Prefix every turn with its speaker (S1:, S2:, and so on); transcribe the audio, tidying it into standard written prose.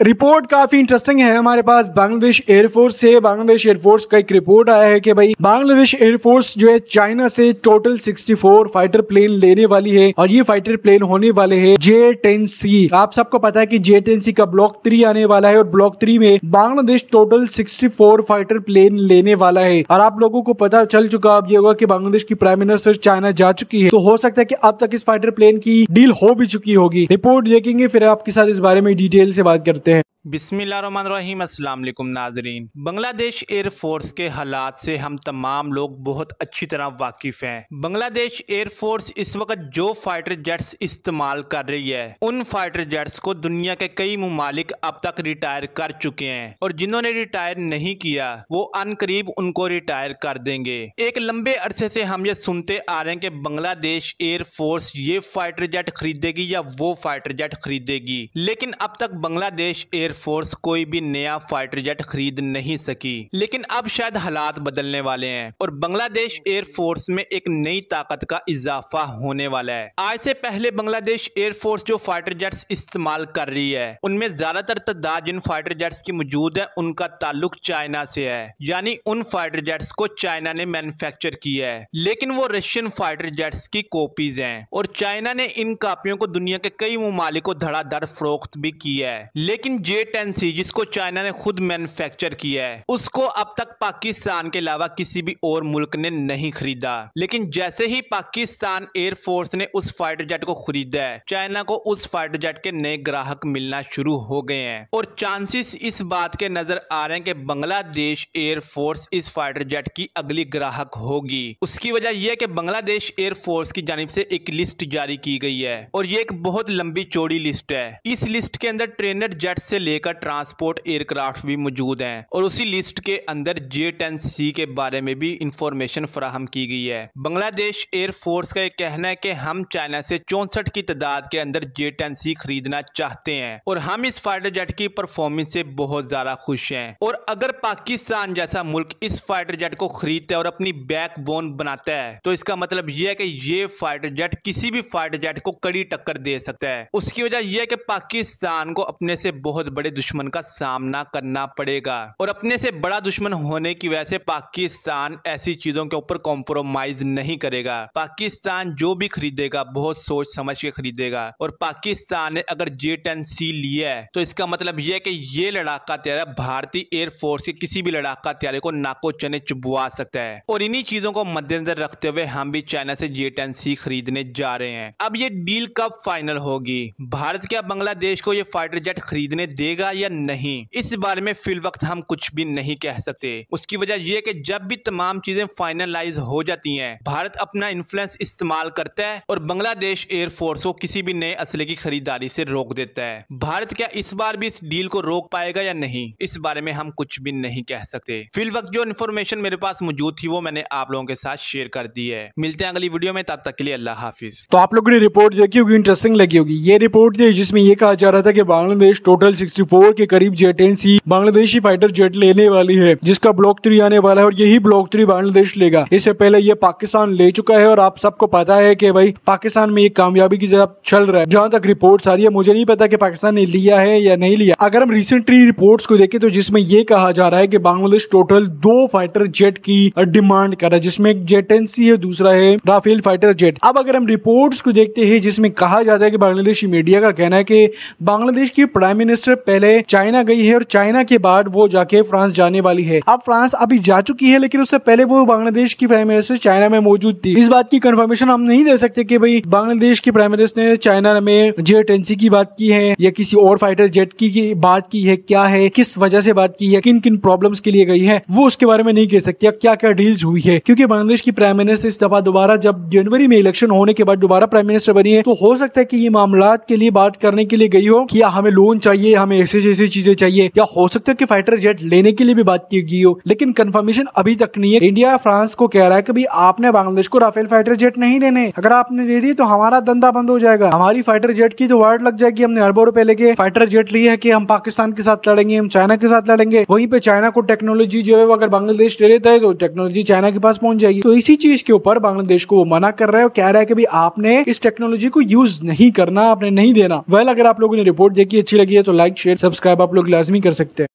S1: Report काफी interesting है हमारे पास बांग्लादेश एयरफोर्स से। बांग्लादेश एयरफोर्स का एक रिपोर्ट आया है कि भाई बांग्लादेश एयरफोर्स जो है चाइना से टोटल 64 फाइटर प्लेन लेने वाली है और ये फाइटर प्लेन होने वाले हैं J-10C। आप सबको पता है कि J-10C का ब्लॉक 3 आने वाला है और ब्लॉक 3 में बांग्लादेश टोटल 64 फाइटर प्लेन लेने वाला है। और आप लोगों को पता चल चुका अब ये होगा कि बांग्लादेश की प्राइम मिनिस्टर चाइना जा चुकी है, तो हो सकता है कि अब तक इस फाइटर प्लेन की डील हो भी चुकी होगी। रिपोर्ट देखेंगे फिर आपके साथ इस बारे में डिटेल से बात करते हैं।
S2: बिस्मिल्लाहिर्रहमानिर्रहीम, अस्सलाम वालेकुम नाजरीन। बांग्लादेश एयरफोर्स के हालात से हम तमाम लोग बहुत अच्छी तरह वाकिफ हैं। बांग्लादेश एयरफोर्स इस वक्त जो फाइटर जेट्स इस्तेमाल कर रही है उन फाइटर जेट्स को दुनिया के कई मुमालिक अब तक रिटायर कर चुके हैं और जिन्होंने रिटायर नहीं किया वो अनकरीब उनको रिटायर कर देंगे। एक लंबे अरसे से हम ये सुनते आ रहे हैं कि बांग्लादेश एयरफोर्स ये फाइटर जेट खरीदेगी या वो फाइटर जेट खरीदेगी, लेकिन अब तक बांग्लादेश एयरफोर्स कोई भी नया फाइटर जेट खरीद नहीं सकी। लेकिन अब शायद हालात बदलने वाले हैं और बांग्लादेश एयरफोर्स में एक नई ताकत का इजाफा होने वाला है। आज से पहले बांग्लादेश एयरफोर्स जो फाइटर जेट्स इस्तेमाल कर रही है उनमें ज्यादातर तादाद जिन फाइटर जेट्स की मौजूद है उनका ताल्लुक चाइना से है, यानी उन फाइटर जेट्स को चाइना ने मैन्युफैक्चर किया है, लेकिन वो रशियन फाइटर जेट्स की कॉपीज हैं और चाइना ने इन कॉपियों को दुनिया के कई मुमालिक को धड़ाधड़ फरोख्त भी किया है। लेकिन J-10C जिसको चाइना ने खुद मैन्युफैक्चर किया है उसको अब तक पाकिस्तान के अलावा किसी भी और मुल्क ने नहीं खरीदा। लेकिन जैसे ही पाकिस्तान एयरफोर्स ने उस फाइटर जेट को खरीदा है चाइना को उस फाइटर जेट के नए ग्राहक मिलना शुरू हो गए हैं और चांसेस इस बात के नजर आ रहे हैं कि बांग्लादेश एयरफोर्स इस फाइटर जेट की अगली ग्राहक होगी। उसकी वजह यह है कि बांग्लादेश एयरफोर्स की जानिब से एक लिस्ट जारी की गई है और ये एक बहुत लंबी चौड़ी लिस्ट है। इस लिस्ट के अंदर ट्रेनर जेट से लेकर ट्रांसपोर्ट एयरक्राफ्ट भी मौजूद हैं और उसी लिस्ट के अंदर J-10C के बारे में भी इंफॉर्मेशन फराहम की गई है। बांग्लादेश एयरफोर्स का यह कहना है कि हम चाइना से 64 की तादाद के अंदर J-10C खरीदना चाहते हैं और हम इस फाइटर जेट की परफॉर्मेंस से बहुत ज्यादा खुश हैं। और अगर पाकिस्तान जैसा मुल्क इस फाइटर जेट को खरीदता है और अपनी बैकबोन बनाता है तो इसका मतलब यह है कि ये फाइटर जेट किसी भी फाइटर जेट को कड़ी टक्कर दे सकता है। उसकी वजह यह है कि पाकिस्तान को अपने से बहुत बड़े दुश्मन का सामना करना पड़ेगा और अपने से बड़ा दुश्मन होने की वजह से पाकिस्तान ऐसी चीजों के ऊपर कॉम्प्रोमाइज नहीं करेगा। पाकिस्तान जो भी खरीदेगा बहुत सोच समझ के खरीदेगा और पाकिस्तान ने अगर J-10C लिया है तो इसका मतलब यह है कि ये लड़ाका तैयारा भारतीय एयरफोर्स के किसी भी लड़ाका तैयारे को नाको चने चुबवा सकता है। और इन्हीं चीजों को मद्देनजर रखते हुए हम भी चाइना से J-10C खरीदने जा रहे हैं। अब ये डील कब फाइनल होगी? भारत क्या बांग्लादेश को ये फाइटर जेट खरीदने देगा या नहीं, इस बारे में फिल वक्त हम कुछ भी नहीं कह सकते। उसकी वजह यह है कि जब भी तमाम चीजें फाइनलाइज हो जाती हैं भारत अपना इन्फ्लुएंस इस्तेमाल करता है और बांग्लादेश एयरफोर्स को किसी भी नए असले की खरीदारी से रोक देता है। भारत क्या इस बार भी इस डील को रोक पाएगा या नहीं, इस बारे में हम कुछ भी नहीं कह सकते। फिल वक्त जो इन्फॉर्मेशन मेरे पास मौजूद थी वो मैंने आप लोगों के साथ शेयर कर दी है। मिलते हैं अगली वीडियो में, तब तक के लिए अल्लाह हाफिज।
S1: तो आप लोगों ने रिपोर्ट देखी होगी, इंटरेस्टिंग लगी होगी। ये रिपोर्ट थी जिसमें ये कहा जा रहा था कि बांग्लादेश टोटल 64 के करीब J-10C बांग्लादेशी फाइटर जेट लेने वाली है जिसका ब्लॉक 3 आने वाला है और यही ब्लॉक 3 बांग्लादेश लेगा। इससे पहले ये पाकिस्तान ले चुका है और आप सबको पता है कि भाई पाकिस्तान में ये कामयाबी की तरफ चल रहा है। जहां तक रिपोर्ट्स आ रही है मुझे नहीं पता कि पाकिस्तान ने लिया है या नहीं लिया। अगर हम रिसेंटली रिपोर्ट्स को देखें तो जिसमें ये कहा जा रहा है कि बांग्लादेश टोटल 2 फाइटर जेट की डिमांड कर रहा है जिसमें एक J-10C है, दूसरा है राफेल फाइटर जेट। अब अगर हम रिपोर्ट्स को देखते हैं जिसमें कहा जाता है कि बांग्लादेशी मीडिया का कहना है कि बांग्लादेश की प्राइम मिनिस्टर पहले चाइना गई है और चाइना के बाद वो जाके फ्रांस जाने वाली है। अब फ्रांस अभी जा चुकी है लेकिन उससे पहले वो बांग्लादेश की प्राइम मिनिस्टर चाइना में मौजूद थी। इस बात की कंफर्मेशन हम नहीं दे सकते कि भाई बांग्लादेश की प्राइम मिनिस्टर ने चाइना में J-10C की बात की है या किसी और फाइटर जेट की बात की है, क्या है, किस वजह से बात की है, किन किन प्रॉब्लम्स के लिए गई है, वो उसके बारे में नहीं कह सकते क्या क्या डील्स हुई है। क्योंकि बांग्लादेश की प्राइम मिनिस्टर इस दफा दोबारा जब जनवरी में इलेक्शन होने के बाद दोबारा प्राइम मिनिस्टर बनी है तो हो सकता है कि ये मामला के लिए बात करने के लिए गई हो कि हमें लोन चाहिए, हमें ऐसी चीजें चाहिए, या हो सकता है कि फाइटर जेट लेने के लिए भी बात की गई हो। लेकिन कंफर्मेशन अभी तक नहीं है। इंडिया फ्रांस को कह रहा है कि भाई आपने बांग्लादेश को राफेल फाइटर जेट नहीं देने, अगर आपने दे दी तो हमारा धंधा बंद हो जाएगा, हमारी फाइटर जेट की तो वार्ड लग जाएगी। हमने अरबों रुपए लेके फाइटर जेट लिए है कि हम पाकिस्तान के साथ लड़ेंगे, हम चाइना के साथ लड़ेंगे, वहीं पे चाइना को टेक्नोलॉजी जो है अगर बांग्लादेश ले लेता है तो टेक्नोलॉजी चाइना के पास पहुंच जाएगी। तो इसी चीज के ऊपर बांग्लादेश को मना कर रहा है और कह रहा है कि भाई आपने इस टेक्नोलॉजी को यूज नहीं करना, आपने नहीं देना। वेल अगर आप लोगों ने रिपोर्ट देखी अच्छी लगी है तो लाइक शेयर सब्सक्राइब आप लोग लाजमी कर सकते हैं।